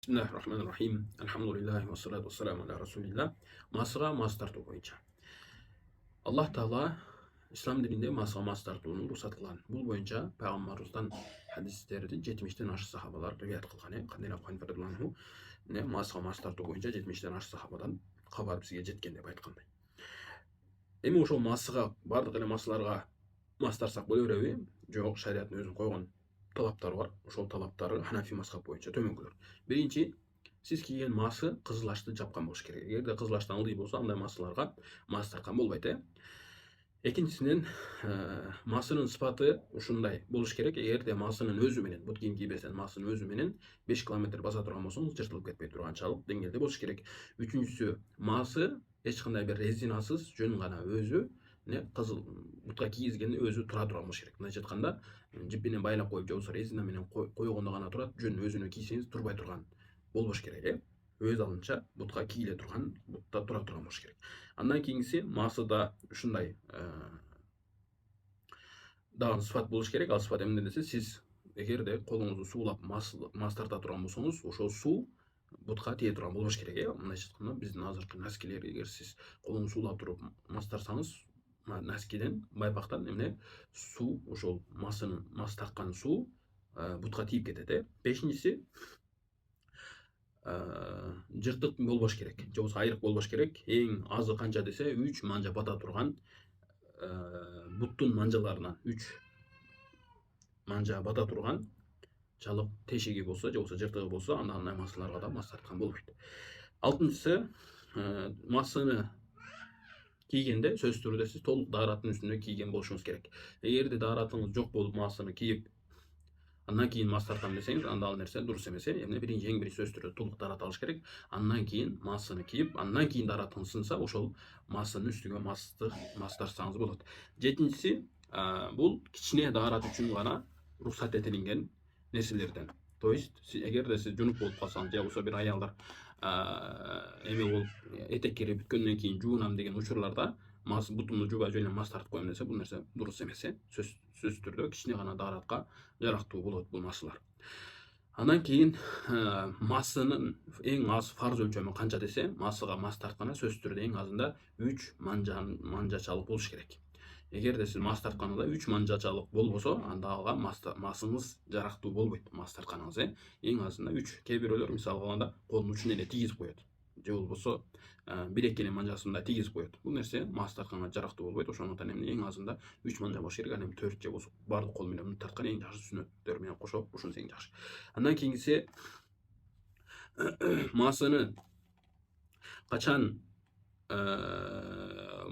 Bismillahirrahmanirrahim. Elhamdülillahi ve salatu ve selamu ala Resulillah. Masığa mas tartуу boyunca. Allah Taala İslam dininde masığa mas tartuunu ruhsat kılgan. Bul boyunca Peygamberimizden hadislerdi 70'ten aşık sahabalar rivayet kılgan. Kandil Abu Hanife radhiyallahu anhu ne masığa mas tartuu boyunca 70'ten aşık sahabadan habar bizge жеткен деп aytkanday. Эми ошол масыға бардык эле масыларга мас тарсак боло береби? Жок, шариаттын өзүнүн койгон талаптары бар. Ошол талаптары Ханафи мазхабы боюнча төмөнкүлөр. Биринчи, сиз кийген масы кызыл жапкан болуш керек. Эгерде кызыл аштан ылдый болсо, андай масыларга мас тарткан болбойт. Экинчисинен, масынын сыпаты ушундай болуш керек. Эгерде масынын өзү менен, бут кийим кийбестен масынын өзү менен 5 километр баса турган болсоңуз, жыртылып кетпей турганчалык деңгээлде болуш керек. Үчүнчүсү, масы эч кандай бир резинасыз, жөн гана өзү кызыл бутка кийизген өзү тура турган болуш керек. Мындайча айтканда, жипине байлап коюп же болбосо резина менен койгондо гана турат, жөн өзүнө кийсеңиз турбай турган болбош керек. Өз алынча бутка кийиле турган, бутта тура турган болуш керек. Андан кийинкиси масыда ушундай дагы сыпат болуш керек. Ал сыпат эмне десе, сиз эгерде колуңузду суулап мас тарта турган болсоңуз, ошол суу бутка тие турган болуш керек. Мындайча айтканда, биздин азыркы наскилер, эгер сиз колуңузду суулап туруп мас тарсаңыз, наскиден, байпактан эмне суу, ошол масынын мас тарткан суу бутка тийип кетет. Бешинчиси, жыртык болбош керек, же болбосо айрык болбош керек. Эң азы канча десе, 3 манжа бата турган буттун манжаларынан 3 манжа бата турган чалык тешиги болсо, же болбосо жыртыгы болсо, андай масыларга да мас тарткан болбойт. Алтынчысы, масыны кийгенде сөзсүз түрдө сиз толук даараттын үстүнө кийген болушуңуз керек. Эгерде дааратыңыз жок болуп масыны кийип, андан кийин мас тарткан десеңиз, анда ал нерсе дурус эмес. Эң биринчи сөзсүз түрдө толук даарат алыш керек. Андан кийин масыны кийип, андан кийин дааратыңыз сынса, ошол масынын үстүгө мас тарсаңыз болот. Жетинчиси, бул кичине даарат үчүн гана уруксат этилинген нерселерден. То есть, эгерде сиз жунуп болуп калсаңыз, же болбосо бир аялдар эме болуп этеккери бүткөндөн кийин жуунам деген учурларда бутумду жуубай жөн эле мас тартып коем десе, бул нерсе дурус эмес. Сөзсүз түрдө кичине гана дааратка жарактуу болот бул масылар. Андан кийин масынын эң аз фарз өлчөмү канча десе, масыга мас тартканда сөзсүз түрдө эң азында 3 манжачалык болуш керек. Эгерде сиз мас тартканыңызда 3 манжачалык болбосо, анда алга масыңыз жарактуу болбойт. Мас тартканыңыз эң азында 3. Кээ бирөөлөр мисалы алганда колунун учуна эле тийгизип коет, же болбосо билеккенин манжасында тийгизип коет. Бул нерсе мас тартканга жарактуу болбойт. Ошондуктан эң азында 3 манжа болуш керек. Анан 4 же болсо бардык кол менен тарткан эң жакшы, сүннөттөр менен кошо ушунусы эң жакшы. Андан кийинкиси, масыны качан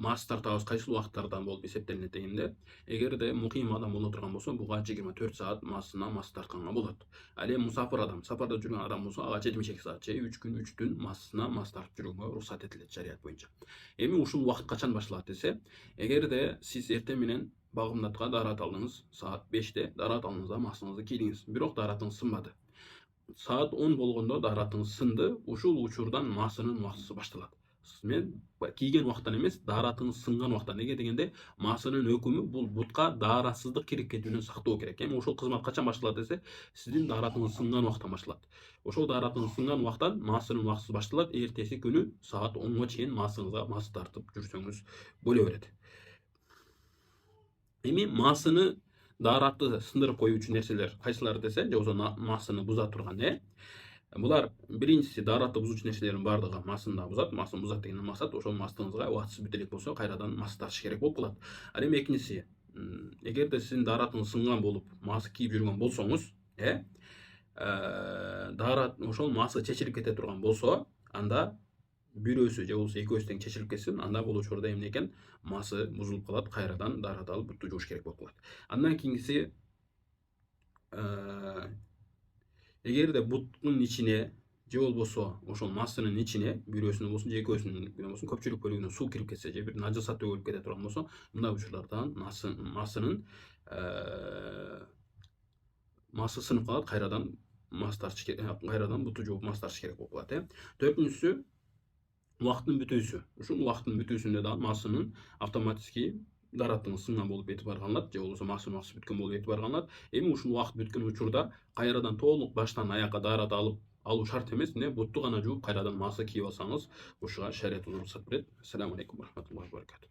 мас тартабыз, кайсыл убакыттардан болуп эсептелинет дегенде, эгерде муким адам боло турган болсо, буга 24 саат масына мас тартканга болот. Ал эми мусафир адам, сапарда жүргөн адам болсо, ага 72 саат же 3 күн 3 түн масына мас тартып жүргөнгө уруксат этилет шарият боюнча. Эми ушул убакыт качан башталат десе, эгерде сиз эртең менен Багымдатка даарат алдыңыз, саат 5те даарат алдыңыз, масыңызды кийдиңиз, бирок дааратыңыз сынбады. Саат 10 болгондо дааратыңыз сынды, ушул учурдан масынын убактысы башталат. Мен кийген убактан эмес, дааратыңыз сынган убактан. Неге дегенде, масынын өкүмү бул бутка дааратсыздык кирип кетүүнөн сактоо керек. Эми ошол кызмат качан башталат десе, сиздин дааратыңыз сынган убактан башталат. Ошол дааратыңыз сынган убактан масынын убактысы башталат. Эртеси күнү саат 10го чейин масыңызга мас тартып жүрсөңүз боло берет. Эми масыны дааратты сындырып коюучу нерселер кайсылар десе, же болбосо масыны буза турган булар биринчиси, дааратты бузуучу нерселердин бардыгы масында бузат. Масын бузат дегенден максат, ошол мастыгыңызга убактысы бүтө элек болсо, кайрадан мас тартыш керек болуп калат. Ал эми экинчиси, эгерде сиздин дааратыңыз сынган болуп, мас кийип жүргөн болсоңуз, даарат ошол масы чечилип кете турган болсо, анда бирөөсү же болбосо экөөсү тең чечилип кетсин, анда бул учурда эмне экен, масы бузулуп калат, кайрадан даарат алып бутту жууш керек болуп калат. Андан кийинкиси, эгерде буттун ичине же болбосо ошол масынын ичине бирөөсүнүн болсун же экөөсүнүн болсун көпчүлүк бөлүгүнө суу кирип кетсе, же бир нажасат төгүлүп кете турган болсо, мындай учурларда масынын масы сынып калат, кайрадан мас тартыш керек, кайрадан бутту жууп мас тартыш керек болуп калат. Төртүнчүсү, убакыттын бүтүүсү. Ушул убакыттын бүтүүсүндө да масынын автоматически дааратыңыз сынган болуп этип барганлар, же болбосо масынын убактысы бүткөн болуп этип барганлар. Эми ушул убакыт бүткөн учурда кайрадан толук баштан аякка даарат алып алуу шарт эмес. Эмне бутту гана жууп кайрадан маса кийип алсаңыз ушуга шарият уруксат берет. Ассаламу алейкум ва рахматуллахи ва баракатух.